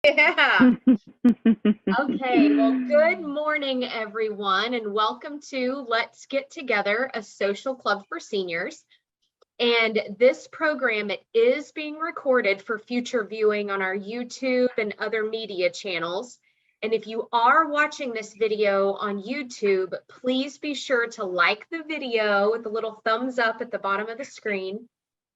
Yeah. Okay. Well, good morning, everyone, and welcome to Let's Get Together, a social club for seniors. And this program, it is being recorded for future viewing on our YouTube and other media channels. And if you are watching this video on YouTube, please be sure to like the video with the little thumbs up at the bottom of the screen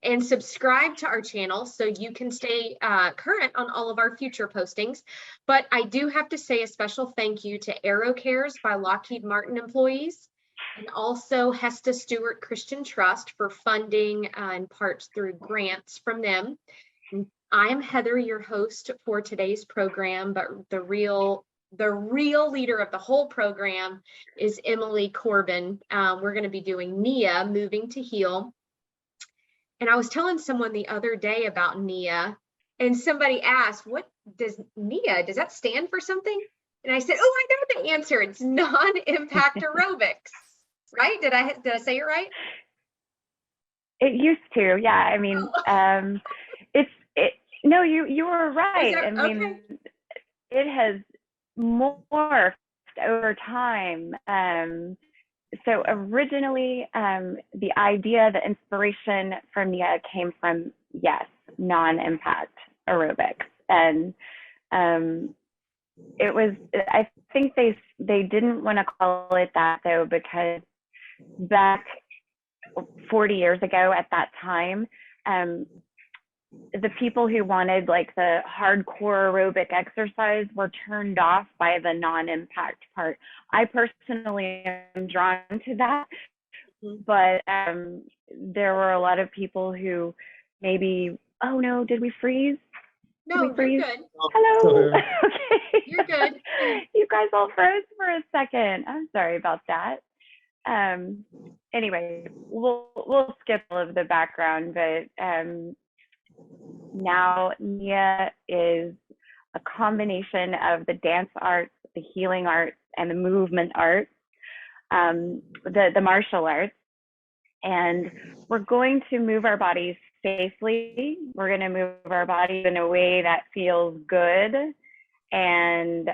and subscribe to our channel so you can stay current on all of our future postings. But I do have to say a special thank you to AeroCares by Lockheed Martin employees, and also Hesta Stewart Christian Trust for funding in parts through grants from them. And I'm Heather, your host for today's program, but the real leader of the whole program is Emily Corbin. We're going to be doing Nia Moving to Heal. And I was telling someone the other day about Nia, and somebody asked, what does Nia, does that stand for something? And I said, oh, I know the answer. It's non-impact aerobics, right? Did I say it right? It used to, yeah. I mean, no, you were right. I mean, okay. It has morphed over time. So originally, the idea, the inspiration for Nia came from, yes, non-impact aerobics. And it was, I think they didn't want to call it that though, because back 40 years ago at that time, the people who wanted like the hardcore aerobic exercise were turned off by the non-impact part. I personally am drawn to that, but there were a lot of people who maybe, oh no, did we freeze? No, we freeze? You're good. Hello. Okay. You're good. You guys all froze for a second. I'm sorry about that. Anyway, we'll skip all of the background, but now Nia is a combination of the dance arts, the healing arts, and the movement arts, the martial arts. And we're going to move our bodies safely. We're going to move our bodies in a way that feels good. And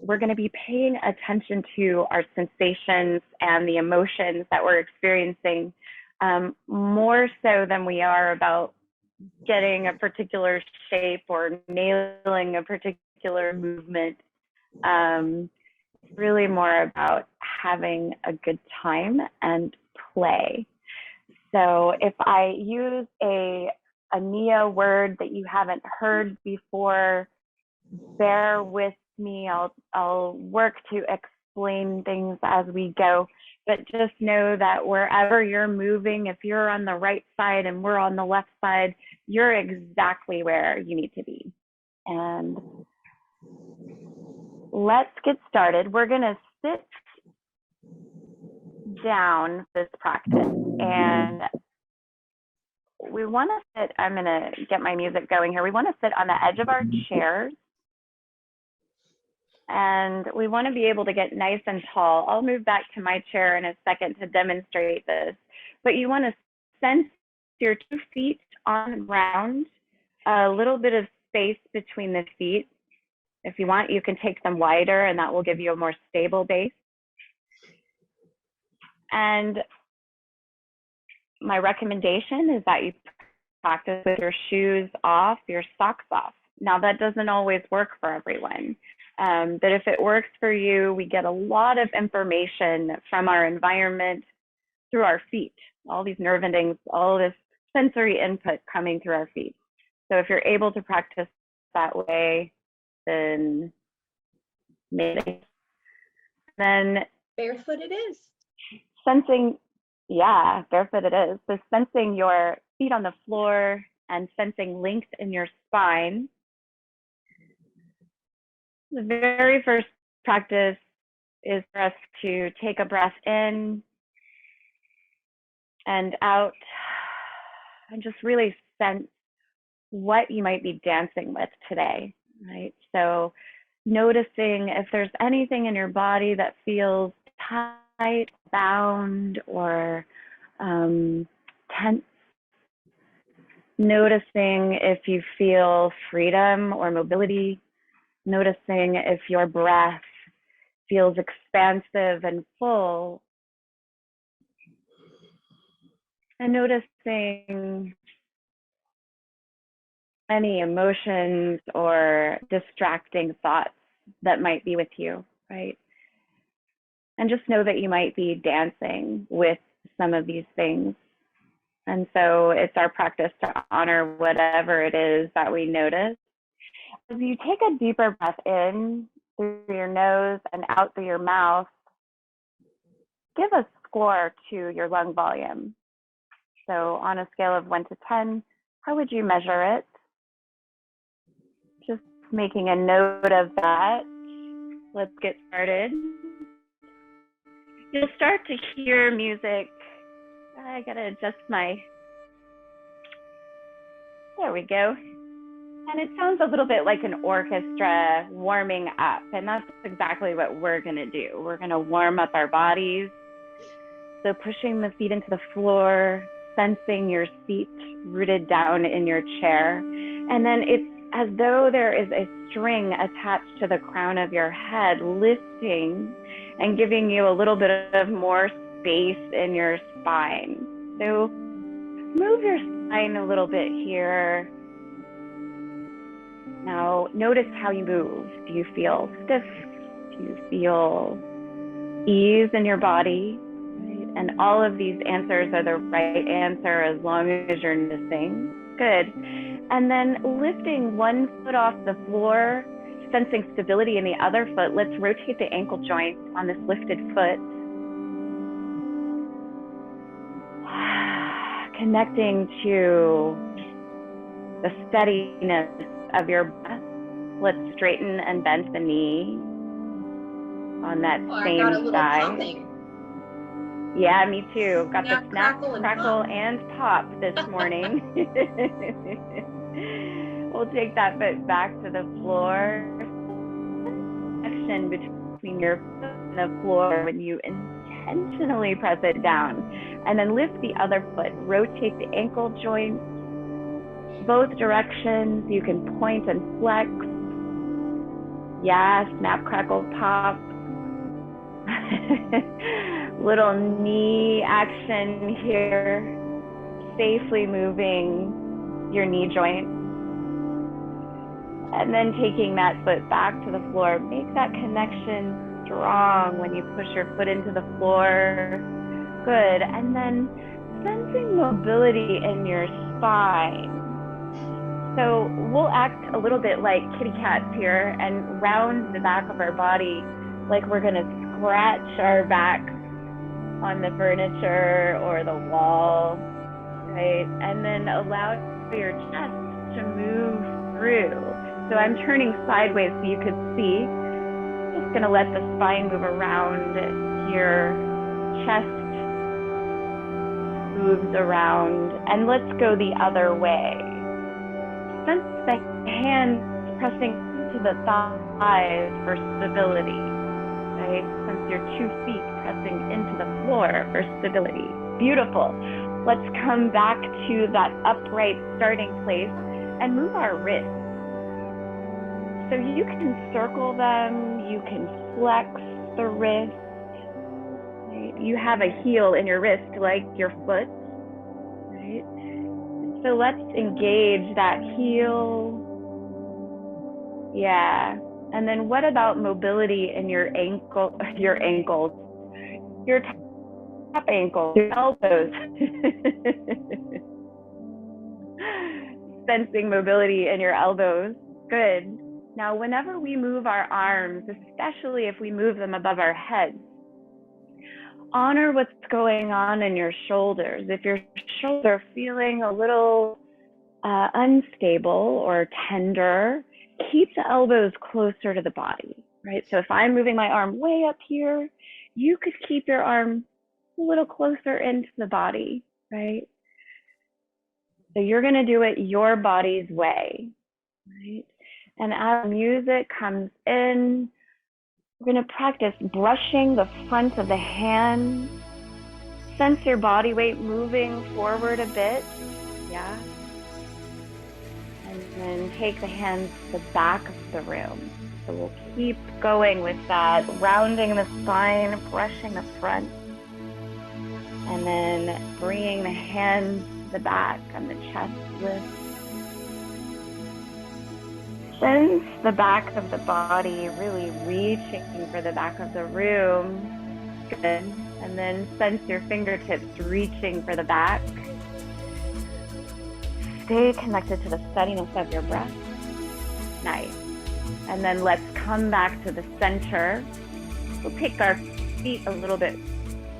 we're going to be paying attention to our sensations and the emotions that we're experiencing, more so than we are about getting a particular shape or nailing a particular movement. It's really more about having a good time and play. So if I use a Nia word that you haven't heard before, bear with me. I'll work to explain things as we go, but just know that wherever you're moving, if you're on the right side and we're on the left side, you're exactly where you need to be. And let's get started. We're going to sit down this practice, and we want to sit, I'm going to get my music going here. We want to sit on the edge of our chairs, and we want to be able to get nice and tall. I'll move back to my chair in a second to demonstrate this, but you want to sense your 2 feet on the ground, a little bit of space between the feet. If you want, you can take them wider, and that will give you a more stable base. And my recommendation is that you practice with your shoes off, your socks off. Now, that doesn't always work for everyone. But if it works for you, we get a lot of information from our environment through our feet, all these nerve endings, all this sensory input coming through our feet. So if you're able to practice that way, then maybe. Then barefoot it is. Sensing, yeah, barefoot it is. So sensing your feet on the floor and sensing length in your spine. The very first practice is for us to take a breath in and out and just really sense what you might be dancing with today, right? So noticing if there's anything in your body that feels tight, bound, or tense. noticing if you feel freedom or mobility, noticing if your breath feels expansive and full, and noticing any emotions or distracting thoughts that might be with you, right? And just know that you might be dancing with some of these things. And so it's our practice to honor whatever it is that we notice. As you take a deeper breath in through your nose and out through your mouth, give a score to your lung volume. So on a scale of 1 to 10, how would you measure it? Just making a note of that. Let's get started. You'll start to hear music. I gotta adjust there we go. And it sounds a little bit like an orchestra warming up. And that's exactly what we're gonna do. We're gonna warm up our bodies. So pushing the feet into the floor, sensing your feet rooted down in your chair. And then it's as though there is a string attached to the crown of your head, lifting and giving you a little bit of more space in your spine. So move your spine a little bit here. Now notice how you move. Do you feel stiff? Do you feel ease in your body? Right? And all of these answers are the right answer as long as you're noticing. Good. And then lifting one foot off the floor, sensing stability in the other foot. Let's rotate the ankle joint on this lifted foot. Connecting to the steadiness of your breath. Let's straighten and bend the knee on that same I got a little side. popping. Yeah, me too. Got Snap, the snap, crackle, and pop this morning. We'll take that foot back to the floor. Connection between your foot and the floor when you intentionally press it down. And then lift the other foot. Rotate the ankle joint both directions. You can point and flex. Yeah, snap, crackle, pop. Little knee action here, safely moving your knee joint. And then taking that foot back to the floor. Make that connection strong when you push your foot into the floor. Good. And then sensing mobility in your spine. So we'll act a little bit like kitty cats here and round the back of our body like we're going to scratch our back on the furniture or the wall, right? And then allow your chest to move through. So I'm turning sideways so you could see. Just going to let the spine move around. Your chest moves around. And let's go the other way. Sense the hands pressing to the thighs for stability, right? Sense your 2 feet pressing into the floor for stability. Beautiful. Let's come back to that upright starting place and move our wrists. So you can circle them, you can flex the wrist. Right? You have a heel in your wrist like your foot, right? So let's engage that heel. Yeah. And then what about mobility in your ankles, your top ankles, your elbows? Sensing mobility in your elbows. Good. Now, whenever we move our arms, especially if we move them above our heads, honor what's going on in your shoulders. If your shoulders are feeling a little unstable or tender, keep the elbows closer to the body, right? So if I'm moving my arm way up here, you could keep your arm a little closer into the body, right? So you're going to do it your body's way, right? And as music comes in, we're going to practice brushing the front of the hand. Sense your body weight moving forward a bit. Yeah. And then take the hands to the back of the room. So we'll keep going with that, rounding the spine, brushing the front. And then bringing the hands to the back and the chest lift. Sense the back of the body, really reaching for the back of the room. Good. And then sense your fingertips reaching for the back. Stay connected to the steadiness of your breath. Nice. And then let's come back to the center. We'll take our feet a little bit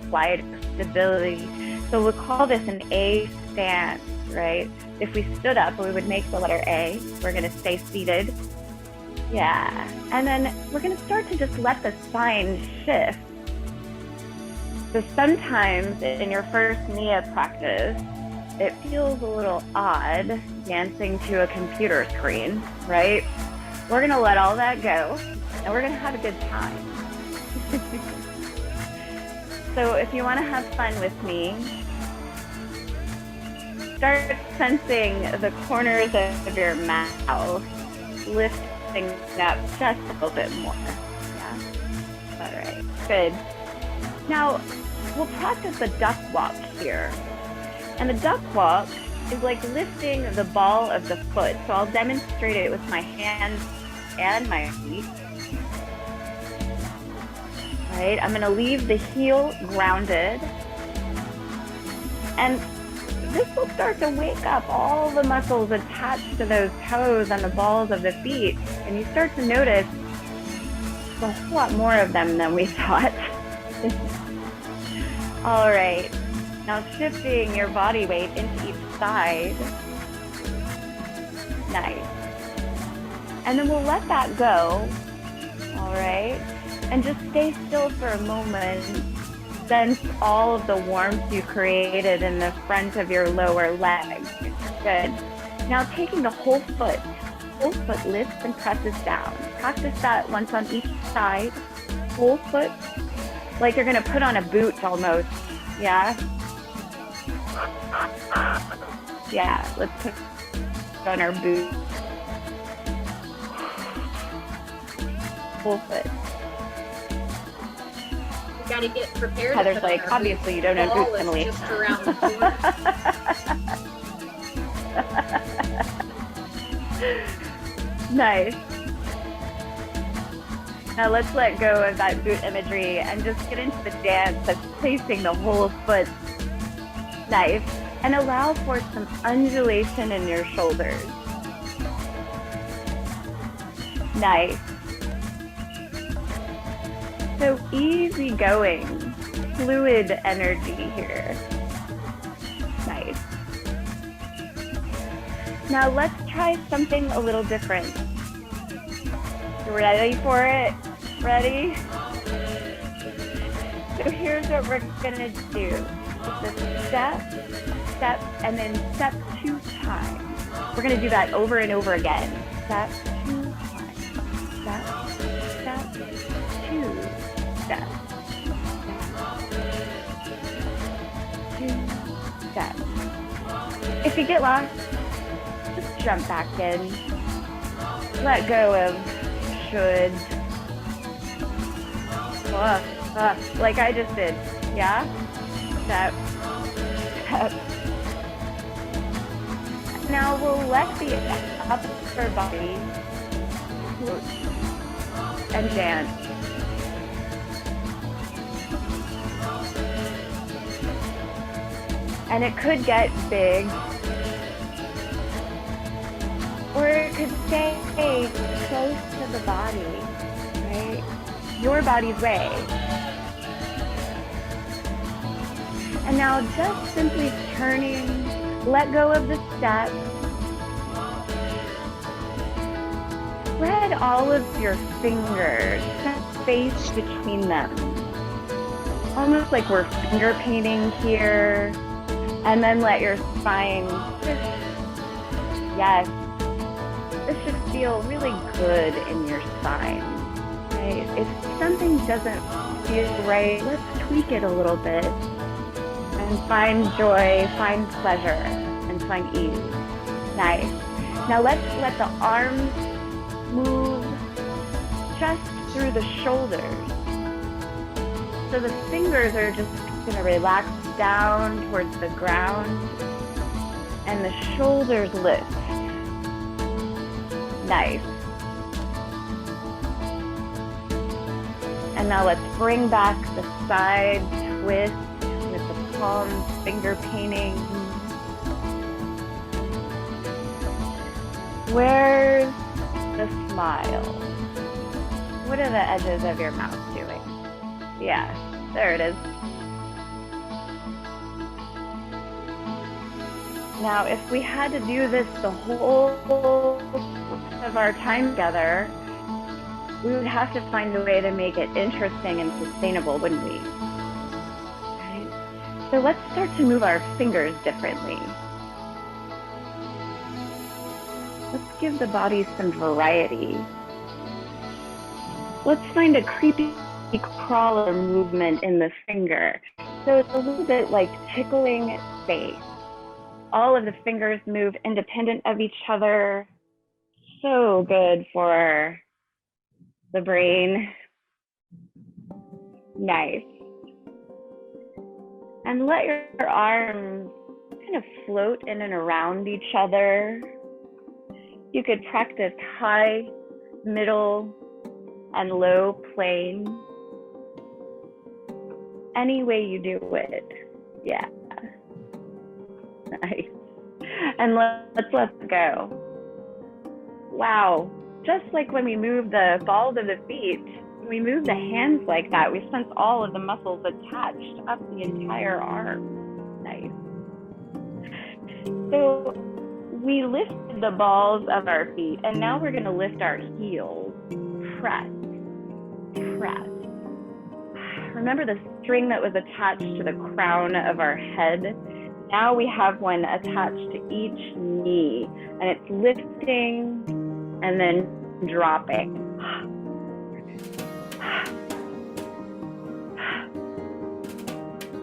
wider, stability. So we'll call this an A stance, right? If we stood up, we would make the letter A. We're going to stay seated. Yeah. And then we're going to start to just let the spine shift. So sometimes in your first Nia practice, it feels a little odd dancing to a computer screen, right? We're going to let all that go, and we're going to have a good time. So if you want to have fun with me, start sensing the corners of your mouth, lifting up just a little bit more. Yeah. All right. Good. Now, we'll practice the duck walk here. And the duck walk is like lifting the ball of the foot. So I'll demonstrate it with my hands and my feet. All right. I'm going to leave the heel grounded. And this will start to wake up all the muscles attached to those toes and the balls of the feet. And you start to notice a whole lot more of them than we thought. All right. Now shifting your body weight into each side. Nice. And then we'll let that go. All right. And just stay still for a moment. Sense all of the warmth you created in the front of your lower leg. Good. Now taking the whole foot lifts and presses down. Practice that once on each side. Whole foot, like you're gonna put on a boot almost. Yeah. Yeah, let's put on our boot. Whole foot. Got to get prepared. Heather's like, obviously you don't know boots, Emily. Just around the corner. Nice. Now let's let go of that boot imagery and just get into the dance of placing the whole foot. Nice. And allow for some undulation in your shoulders. Nice. So easygoing, fluid energy here. Nice. Now let's try something a little different. You ready for it? Ready? So here's what we're gonna do. Just a step, and then step 2 times. We're gonna do that over and over again. Step 2 times. Step, 2. Step. 2 steps. If you get lost, just jump back in. Let go of should. Like I just did. Yeah? Step. Now we'll let the upper body float and dance. And it could get big, or it could stay close to the body, right? Your body's way. And now just simply turning, let go of the step. Spread all of your fingers, space between them. Almost like we're finger painting here. And then let your spine just, yes, this should feel really good in your spine, right? If something doesn't feel right, let's tweak it a little bit and find joy, find pleasure, and find ease. Nice. Now let's let the arms move just through the shoulders. So the fingers are just going to relax down towards the ground and the shoulders lift. Nice. And now let's bring back the side twist with the palms finger painting. Where's the smile? What are the edges of your mouth doing? Yeah, there it is. Now, if we had to do this the whole of our time together, we would have to find a way to make it interesting and sustainable, wouldn't we? Right? So let's start to move our fingers differently. Let's give the body some variety. Let's find a creepy crawler movement in the finger. So it's a little bit like tickling space. All of the fingers move independent of each other. So good for the brain. Nice. And let your arms kind of float in and around each other. You could practice high, middle, and low plane. Any way you do it. Yeah. Nice. And let's let go. Wow. Just like when we move the balls of the feet, when we move the hands like that, we sense all of the muscles attached up the entire arm. Nice. So we lifted the balls of our feet, and now we're going to lift our heels. Press. Press. Remember the string that was attached to the crown of our head? Now we have one attached to each knee, and it's lifting and then dropping.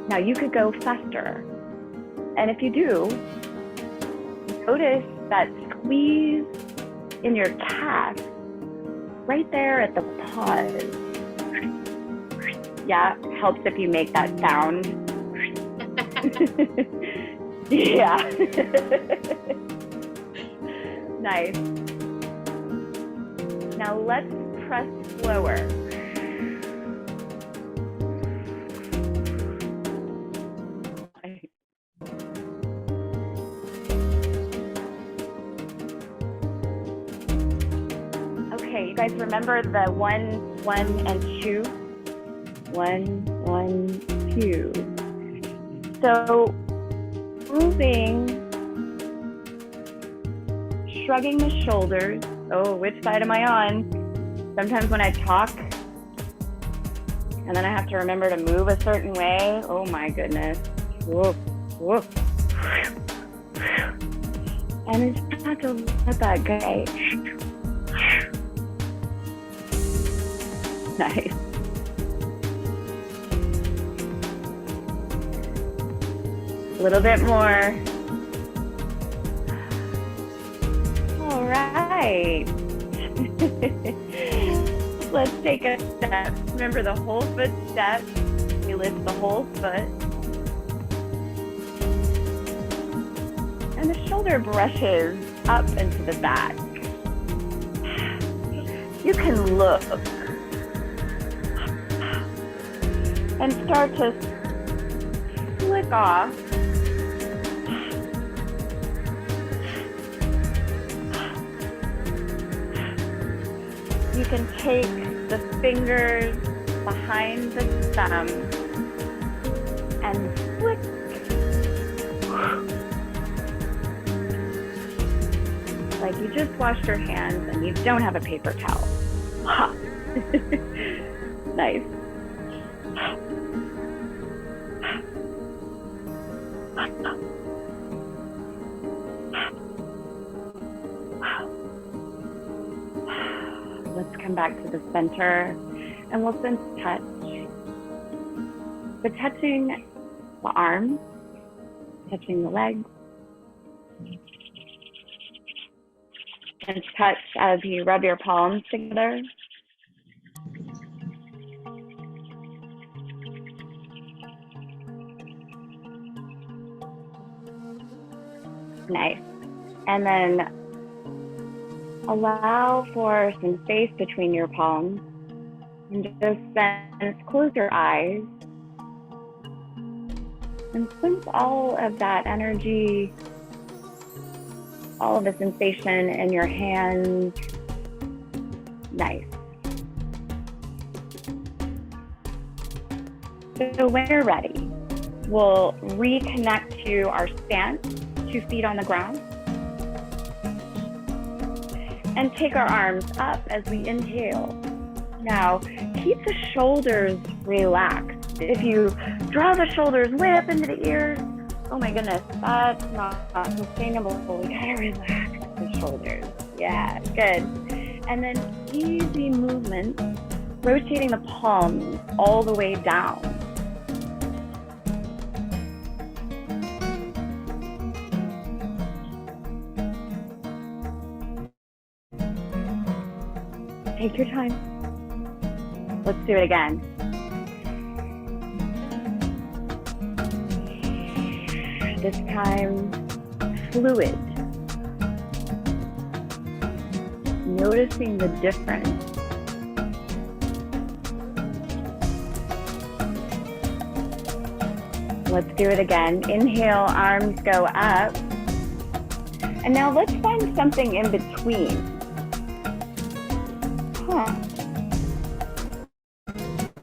Now you could go faster. And if you do, notice that squeeze in your calf right there at the pause. Yeah, helps if you make that sound. Yeah. Nice. Now let's press slower. Okay, you guys remember the 1, 1, and 2? 1, 1, 2. So moving, shrugging the shoulders. Oh, which side am I on? Sometimes when I talk and then I have to remember to move a certain way. Oh my goodness. Whoop, whoop. And it's not to let that go. Nice. A little bit more. All right. Let's take a step. Remember the whole foot step. You lift the whole foot. And the shoulder brushes up into the back. You can look and start to flick off. You can take the fingers behind the thumb and flick. Like you just washed your hands and you don't have a paper towel. Nice. Let's come back to the center and we'll sense touch. But touching the arms, touching the legs. and touch as you rub your palms together. Nice. And then allow for some space between your palms and just close your eyes and sense all of that energy, all of the sensation in your hands. Nice. So when you're ready, we'll reconnect to our stance, 2 feet on the ground, and take our arms up as we inhale. Now, keep the shoulders relaxed. If you draw the shoulders way up into the ears, oh my goodness, that's not sustainable. We gotta relax the shoulders. Yeah, good. And then easy movement, rotating the palms all the way down. Take your time. Let's do it again. This time, fluid. Noticing the difference. Let's do it again. Inhale, arms go up. And now let's find something in between.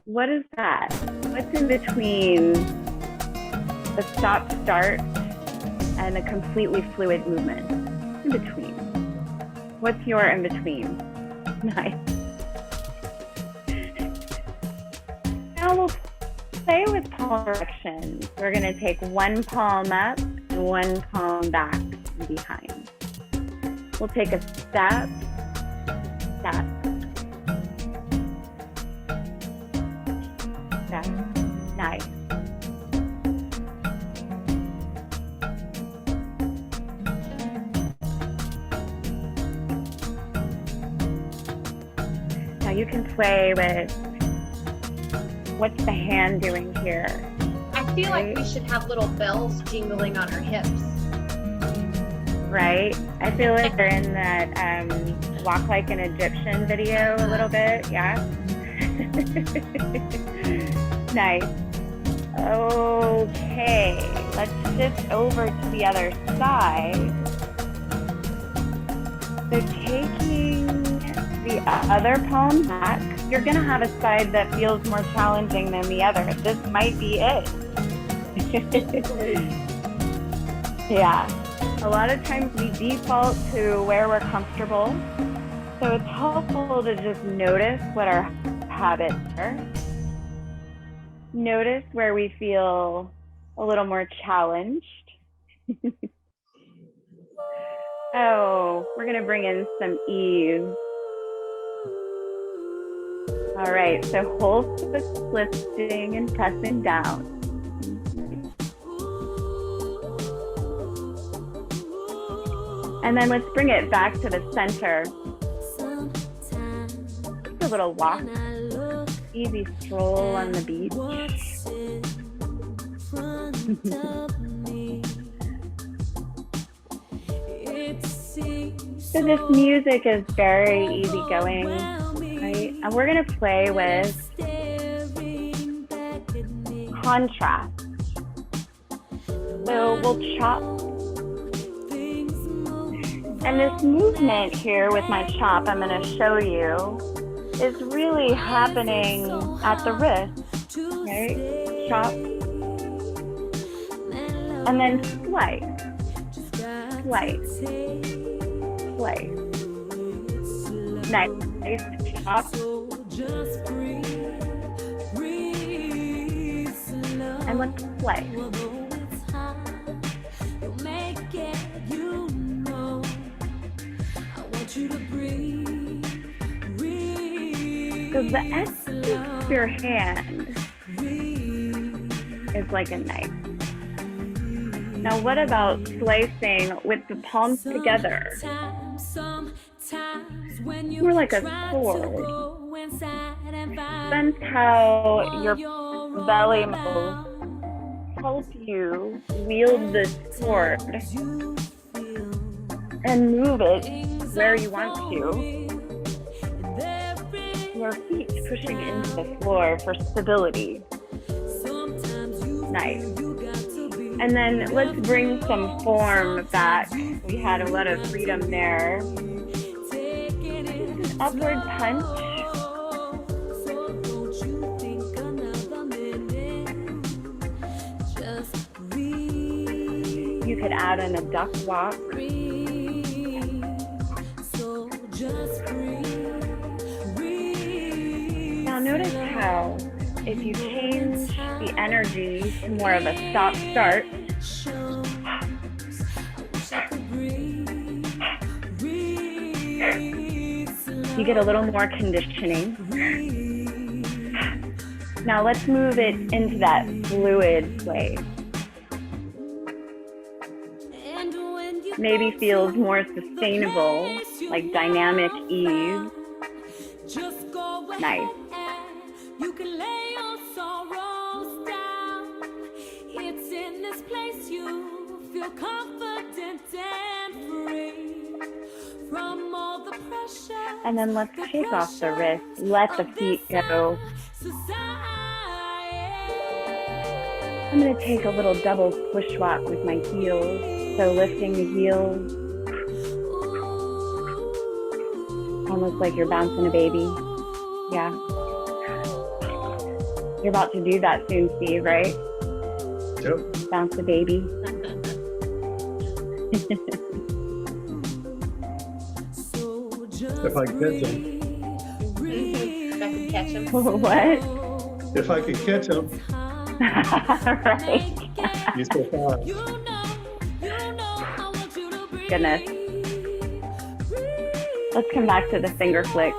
What is that? What's in between the stop-start and a completely fluid movement? In between. What's your in between? Nice. Now we'll play with palm directions. We're going to take one palm up and one palm back and behind. We'll take a step, step, step. Nice. Now you can play with what's the hand doing here. I feel like we should have little bells jingling on our hips. Right? I feel like they're in that Walk Like an Egyptian video a little bit, yeah? Nice. Okay, let's shift over to the other side. So taking the other palm back, you're gonna have a side that feels more challenging than the other. This might be it. Yeah. A lot of times we default to where we're comfortable. So it's helpful to just notice what our habits are. Notice where we feel a little more challenged. Oh, we're gonna bring in some ease. All right, so hold the lifting and pressing down. And then let's bring it back to the center. Just a little walk, easy stroll on the beach. So this music is very easygoing, right? And we're gonna play with contrast. So we'll chop. And this movement here with my chop, I'm going to show you, is really happening at the wrist, right? Chop. And then slice, slice, slice. Nice. Chop. And let's slice. So the essence of your hand is like a knife. Now, what about slicing with the palms together? More like a sword. Sense how your belly muscles help you wield this sword and move it where you want to. Your feet pushing into the floor for stability. Nice. And then let's bring some form back. We had a lot of freedom there. An upward punch. You could add in a duck walk. Now notice how if you change the energy to more of a stop-start, you get a little more conditioning. Now let's move it into that fluid place. Maybe feels more sustainable, like dynamic ease. Nice. You can lay your sorrows down. It's in this place you feel confident and free from all the pressure. And then let's shake off the wrist. Let the feet go. I'm going to take a little double push walk with my heels. So lifting the heels. Almost like you're bouncing a baby. Yeah. You're about to do that soon, Steve, right? Yep. Bounce a baby. If I could catch him. If I could catch him. What? If I could catch him. Right. He's so fast. Goodness. Let's come back to the finger flick.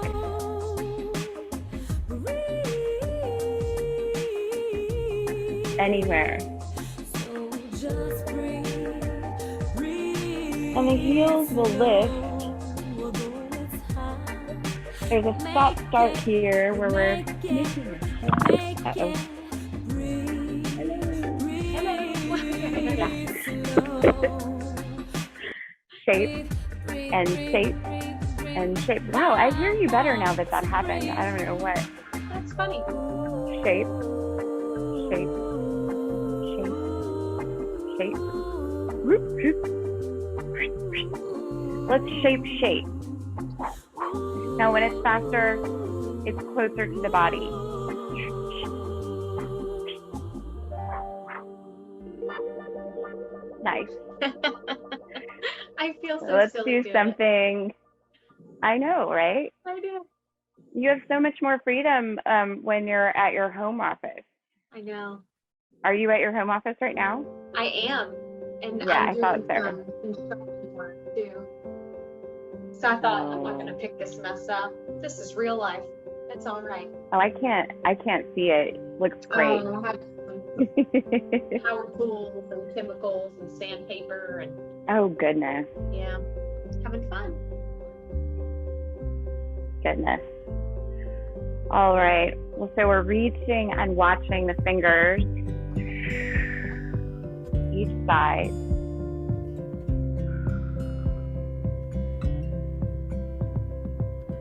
Anywhere. And the heels will lift. There's a stop start here where we're uh-oh. Shape and shape and shape. Wow, I hear you better now that happened. I don't know what. That's funny. Shape, shape, shape, shape. Let's shape. Now when it's faster, it's closer to the body. Nice. I feel so Let's silly do something. I know, right? I do. You have so much more freedom when you're at your home office. I know. Are you at your home office right now? I am. And yeah, I'm I thought so. doing construction work too. So I thought, I'm not going to pick this mess up. This is real life. It's all right. Oh, I can't see it. Looks great. Oh, power tools and chemicals and sandpaper and oh goodness. Yeah, having fun. Goodness. All right. Well, so we're reaching and watching the fingers each side.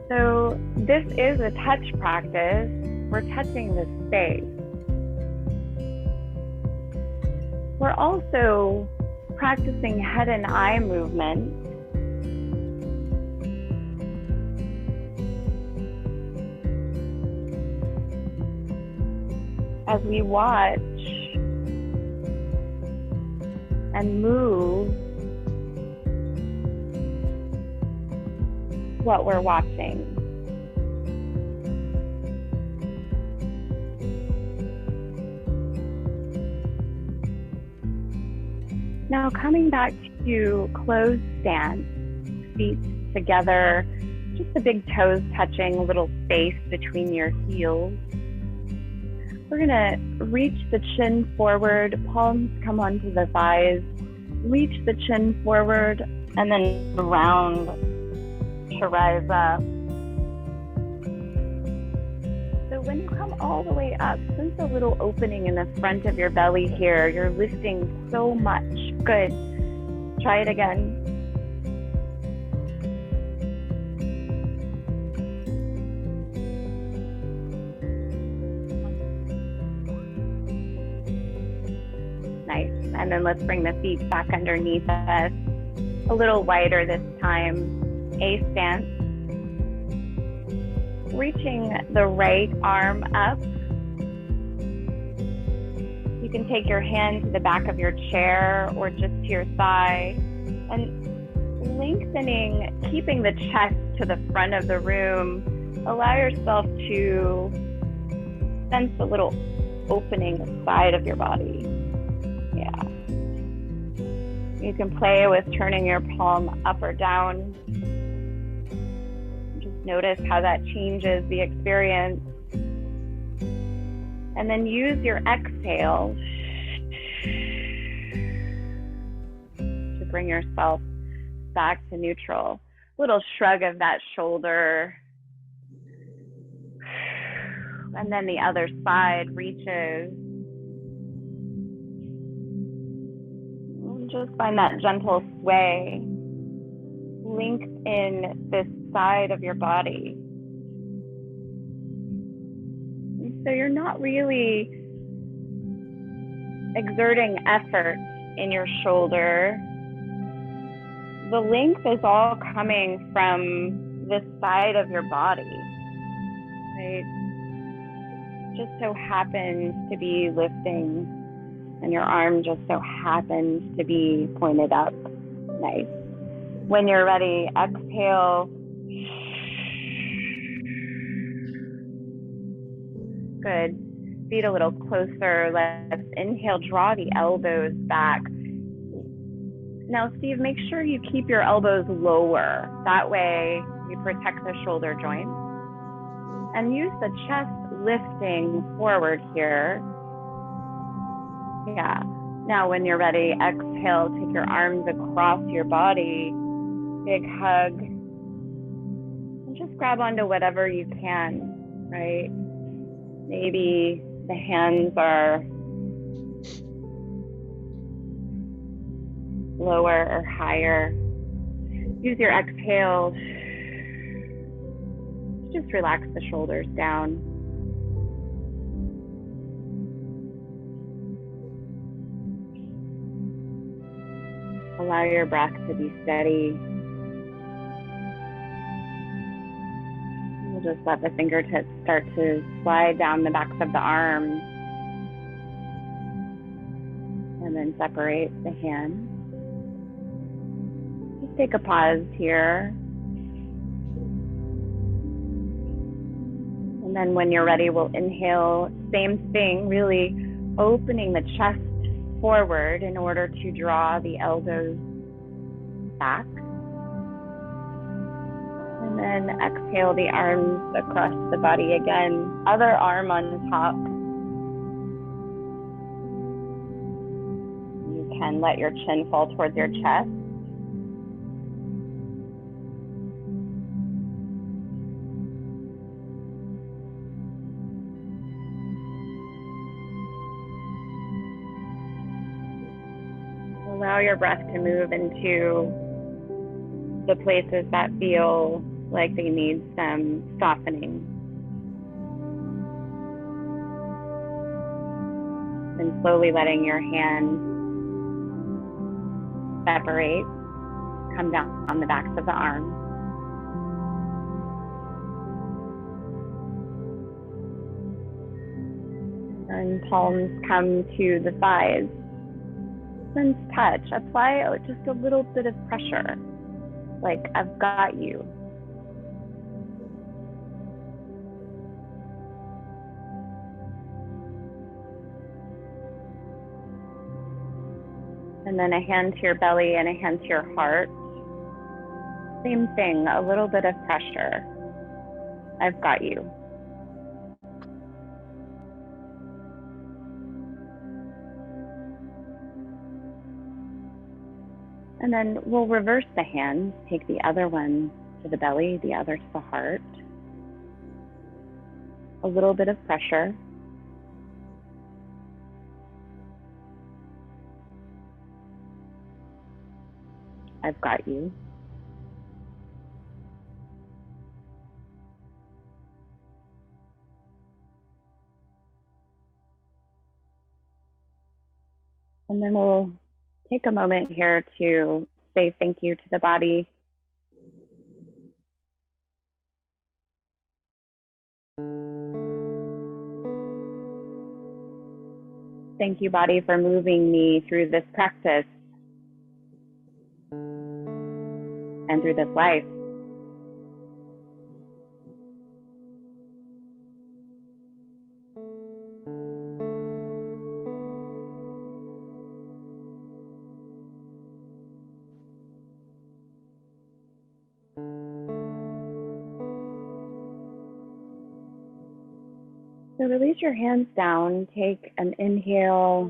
So this is a touch practice. We're touching the space. We're also practicing head and eye movement. As we watch and move what we're watching. Now coming back to closed stance, feet together, just the big toes touching, a little space between your heels. We're gonna reach the chin forward, palms come onto the thighs, reach the chin forward and then round to rise up. So when you come all the way up, sense a little opening in the front of your belly here. You're lifting so much. Good. Try it again. Nice. And then let's bring the feet back underneath us. A little wider this time. A stance. Reaching the right arm up. You can take your hand to the back of your chair or just to your thigh and lengthening, keeping the chest to the front of the room. Allow yourself to sense a little opening side of your body. Yeah. You can play with turning your palm up or down. Just notice how that changes the experience. And then use your exhale to bring yourself back to neutral. Little shrug of that shoulder. And then the other side reaches. Just find that gentle sway. Lengthen this side of your body. So you're not really exerting effort in your shoulder. The length is all coming from this side of your body, right? Just so happens to be lifting, and your arm just so happens to be pointed up. Nice. When you're ready, exhale. Good. Feet a little closer. Let's inhale, draw the elbows back. Now, Steve, make sure you keep your elbows lower. That way you protect the shoulder joint. And use the chest lifting forward here. Yeah. Now, when you're ready, exhale, take your arms across your body. Big hug. And just grab onto whatever you can, right? Maybe the hands are lower or higher. Use your exhale. Just relax the shoulders down. Allow your breath to be steady. We'll just let the fingertips start to slide down the backs of the arms. And then separate the hands. Just take a pause here. And then when you're ready, we'll inhale. Same thing, really opening the chest forward in order to draw the elbows back. And then exhale the arms across the body again. Other arm on top. You can let your chin fall towards your chest. Allow your breath to move into the places that feel like they need some softening. And slowly letting your hands separate, come down on the backs of the arms. And palms come to the thighs. Sense touch. Apply just a little bit of pressure, like I've got you. And then a hand to your belly and a hand to your heart. Same thing, a little bit of pressure. I've got you. And then we'll reverse the hands, take the other one to the belly, the other to the heart. A little bit of pressure. I've got you. And then we'll take a moment here to say thank you to the body. Thank you, body, for moving me through this practice and through this life. So release your hands down, take an inhale,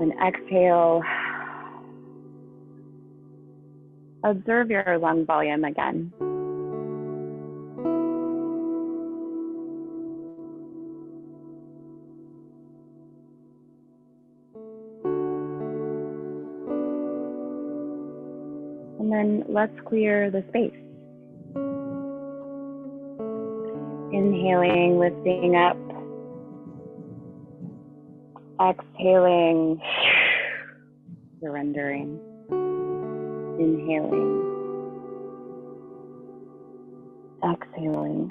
an exhale. Observe your lung volume again. And then let's clear the space. Inhaling, lifting up. Exhaling, surrendering. Inhaling. Exhaling.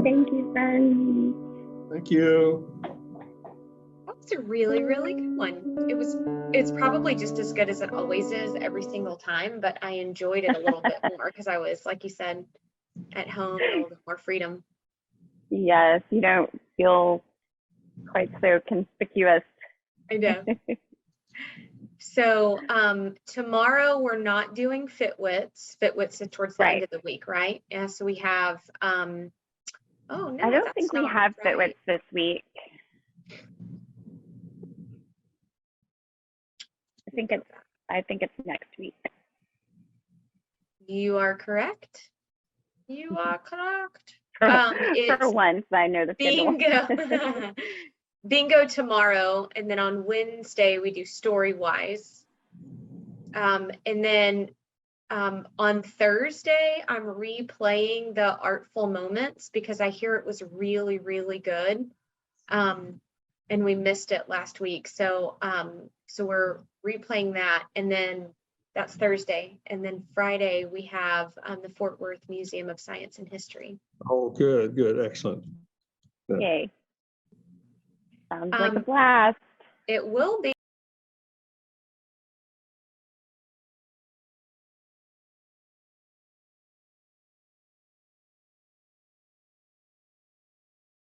Thank you, friends. Thank you. That was a really, really good one. It's probably just as good as it always is every single time, but I enjoyed it a little bit more because I was, like you said, at home, a little bit more freedom. Yes, you don't feel quite so conspicuous. I know. So tomorrow we're not doing Fitwits. Fitwits is towards the end of the week, right? Yeah. So we have oh no, I don't think we have right. Fitwits this week. I think it's next week. You are correct. You are correct. For once, I know the schedule. Bingo. Bingo tomorrow, and then on Wednesday we do Storywise. And then on Thursday I'm replaying the Artful Moments because I hear it was really, really good. And we missed it last week. So we're replaying that, and then that's Thursday. And then Friday we have the Fort Worth Museum of Science and History. Oh, good, excellent. Good. Yay. Sounds like a blast. It will be.